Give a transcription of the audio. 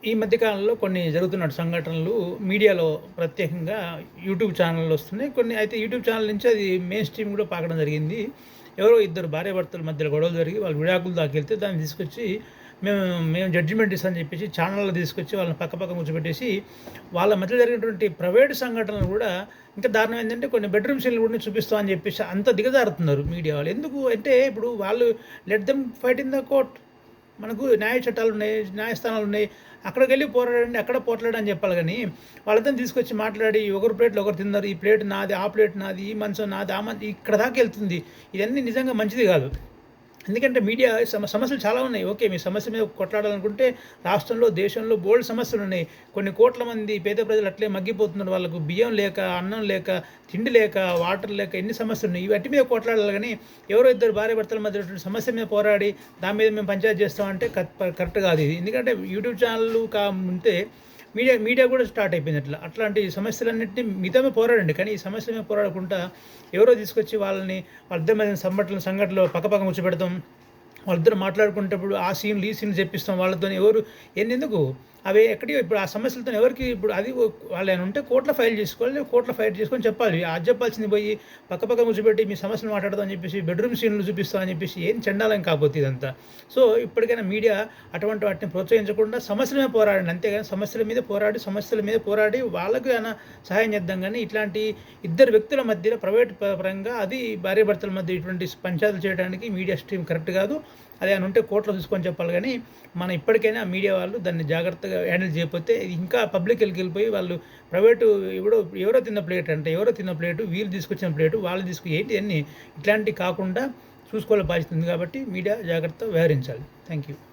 ఈ మధ్య కాలంలో కొన్ని జరుగుతున్న సంఘటనలు మీడియాలో ప్రత్యేకంగా యూట్యూబ్ ఛానల్‌లో వస్తున్నాయి. కొన్ని అయితే యూట్యూబ్ ఛానల్ నుంచి అది మెయిన్ స్ట్రీమ్ కూడా పాకడం జరిగింది. ఎవరో ఇద్దరు భార్యాభర్తల మధ్యలో గొడవలు జరిగి వాళ్ళు విడాకుల దాకా వెళ్తే దాన్ని తీసుకొచ్చి మేము మేము జడ్జిమెంట్ ఇస్తామని చెప్పేసి ఛానల్‌లో తీసుకొచ్చి వాళ్ళని పక్కపక్కన కూర్చోబెట్టేసి వాళ్ళ మధ్య జరిగినటువంటి ప్రైవేట్ సంఘటనలు కూడా ఇంకా దారుణం ఏంటంటే కొన్ని బెడ్‌రూమ్ సీన్‌లు కూడా చూపిస్తామని చెప్పేసి అంత దిగజారుతున్నారు మీడియా వాళ్ళు. ఎందుకు అంటే ఇప్పుడు వాళ్ళు let them fight in the court. మనకు న్యాయ చట్టాలున్నాయి, న్యాయస్థానాలున్నాయి. అక్కడికెళ్ళి పోరాడండి, అక్కడ పోట్లాడని చెప్పాలి గానీ, వాళ్ళతోని తీసుకొచ్చి మాట్లాడి ఒకరి ప్లేట్‌లో ఒకరు తిన్నారు. ఈ ప్లేట్ నాది, ఆ ప్లేట్ నాది, ఈ మంచం నాది, ఆ మంచం ఇక్కడ దాకెళ్తుంది. ఇదన్నీ నిజంగా మంచిది గాదు. ఎందుకంటే మీడియా సమస్యలు చాలా ఉన్నాయి. ఓకే. మీ సమస్య మీద కొట్లాడాలనుకుంటే రాష్ట్రంలో, దేశంలో బోలెడు సమస్యలున్నాయి. కొన్ని కోట్ల మంది పేద ప్రజలు అట్లే మగ్గిపోతున్నారు. వాళ్ళకు బియ్యం లేక, అన్నం లేక, తిండి లేక, వాటర్ లేక ఎన్ని సమస్యలున్నాయి. ఇవట్టి మీద కొట్లాడాలి గానీ, ఎవరో ఇద్దరు భార్యాభర్తల మధ్య ఉన్నటువంటి సమస్య మీద పోరాడి, దాని మీద మేము పంచాయతీ చేస్తామంటే కరెక్ట్ కాదు ఇది. ఎందుకంటే యూట్యూబ్ ఛానళ్ళు ఉంటే మీడియా కూడా స్టార్ట్ అయిపోయింది అట్లా. అట్లాంటి సమస్యలన్నింటినీ మిగతా మీద పోరాడండి. కానీ ఈ సమస్యల మీద పోరాడకుండా ఎవరో తీసుకొచ్చి వాళ్ళిద్దరి మధ్య సంఘటనలో పక్కపక్కన కూర్చోబెడతాం. వాళ్ళిద్దరు మాట్లాడుకునేటప్పుడు ఆ సీన్లు, ఈ సీన్లు చెప్పిస్తాం వాళ్ళతోని. ఎందుకు? అవి ఎక్కడియో ఇప్పుడు ఆ సమస్యలతోని ఎవరికి ఇప్పుడు అది వాళ్ళేమైనా ఉంటే కోర్ట్‌లో ఫైల్ చేసుకోవాలి. కోర్ట్‌లో ఫైట్ చేసుకొని చెప్పాలి. అది చెప్పాల్సింది పోయి పక్కపక్కన కూర్చోబెట్టి మీ సమస్యను మాట్లాడదాం అని చెప్పేసి బెడ్‌రూమ్ సీన్లు చూపిస్తాం అని చెప్పేసి ఏం చెండాలం కాకపోతే ఇదంతా. సో, ఇప్పటికైనా మీడియా అటువంటి వాటిని ప్రోత్సహించకుండా సమస్యల మీద పోరాడండి. అంతేగాని సమస్యల మీద పోరాడి వాళ్ళకి ఏమైనా సహాయం చేద్దాం గానీ, ఇట్లాంటి ఇద్దరు వ్యక్తుల మధ్యలో ప్రైవేట్ పరంగా అది భార్యాభర్తల మధ్య ఇటువంటి పంచాయతీలు చేయడానికి మీడియా స్ట్రీమ్ కరెక్ట్ కాదు. అదేమైనా ఉంటే కోర్ట్‌లో చూసుకొని చెప్పాలి గానీ, మనం ఇప్పటికైనా మీడియా వాళ్ళు దాన్ని జాగ్రత్తగా హ్యాండిల్ చేయకపోతే ఇంకా పబ్లిక్‌లోకి వెళ్ళిపోయి వాళ్ళు ప్రైవేటు ఎవరో తిన్న ప్లేటు, వీళ్ళు తీసుకొచ్చిన ప్లేటు, వాళ్ళు ఏంటి అన్నీ ఇట్లాంటివి కాకుండా చూసుకోవాల్సిన బాధ్యత ఉంది కాబట్టి మీడియా జాగ్రత్తగా వ్యవహరించాలి. Thank you.